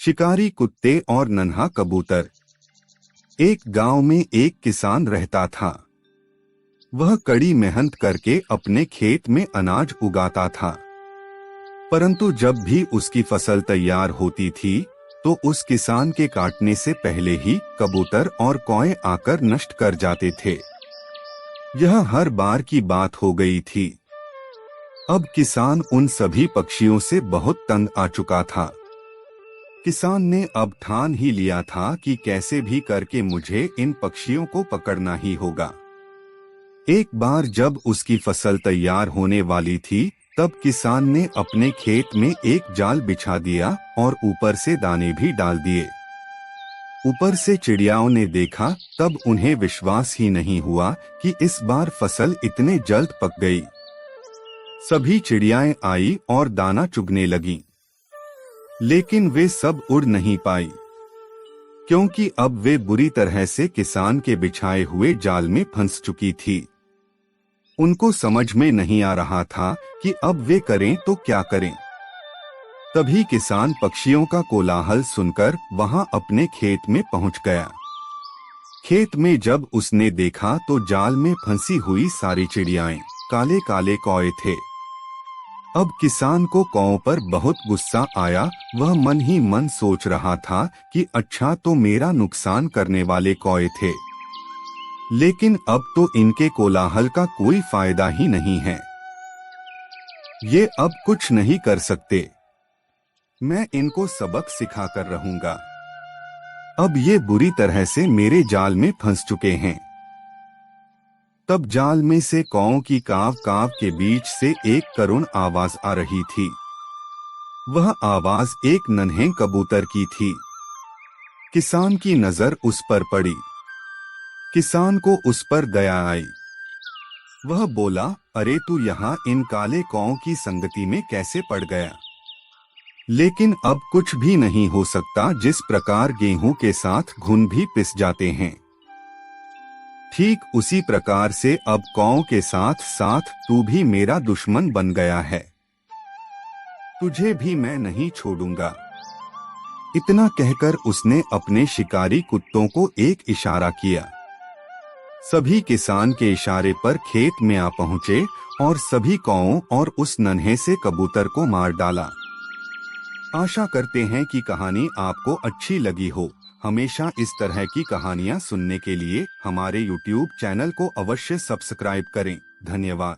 शिकारी कुत्ते और नन्हा कबूतर। एक गांव में एक किसान रहता था। वह कड़ी मेहनत करके अपने खेत में अनाज उगाता था, परंतु जब भी उसकी फसल तैयार होती थी तो उस किसान के काटने से पहले ही कबूतर और कौए आकर नष्ट कर जाते थे। यह हर बार की बात हो गई थी। अब किसान उन सभी पक्षियों से बहुत तंग आ चुका था। किसान ने अब ठान ही लिया था कि कैसे भी करके मुझे इन पक्षियों को पकड़ना ही होगा। एक बार जब उसकी फसल तैयार होने वाली थी, तब किसान ने अपने खेत में एक जाल बिछा दिया और ऊपर से दाने भी डाल दिए। ऊपर से चिड़ियाओं ने देखा, तब उन्हें विश्वास ही नहीं हुआ कि इस बार फसल इतने जल्द पक गई। सभी चिड़ियाएं आई और दाना चुगने लगीं। लेकिन वे सब उड़ नहीं पाई, क्योंकि अब वे बुरी तरह से किसान के बिछाए हुए जाल में फंस चुकी थी। उनको समझ में नहीं आ रहा था कि अब वे करें तो क्या करें। तभी किसान पक्षियों का कोलाहल सुनकर वहां अपने खेत में पहुंच गया। खेत में जब उसने देखा तो जाल में फंसी हुई सारी चिड़ियाएं, काले काले कौए थे। अब किसान को कौओं पर बहुत गुस्सा आया। वह मन ही मन सोच रहा था कि अच्छा तो मेरा नुकसान करने वाले कौए थे, लेकिन अब तो इनके कोलाहल का कोई फायदा ही नहीं है। ये अब कुछ नहीं कर सकते। मैं इनको सबक सिखाकर रहूंगा। अब ये बुरी तरह से मेरे जाल में फंस चुके हैं। तब जाल में से कौओं की काव काव के बीच से एक करुण आवाज आ रही थी। वह आवाज एक नन्हे कबूतर की थी। किसान की नजर उस पर पड़ी। किसान को उस पर दया आई। वह बोला, अरे तू यहाँ इन काले कौओं की संगति में कैसे पड़ गया? लेकिन अब कुछ भी नहीं हो सकता। जिस प्रकार गेहूं के साथ घुन भी पिस जाते हैं, ठीक उसी प्रकार से अब कौओं के साथ साथ तू भी मेरा दुश्मन बन गया है। तुझे भी मैं नहीं छोड़ूंगा। इतना कहकर उसने अपने शिकारी कुत्तों को एक इशारा किया। सभी किसान के इशारे पर खेत में आ पहुंचे और सभी कौओं और उस नन्हे से कबूतर को मार डाला। आशा करते हैं कि कहानी आपको अच्छी लगी हो। हमेशा इस तरह की कहानियां सुनने के लिए हमारे YouTube चैनल को अवश्य सब्सक्राइब करें। धन्यवाद।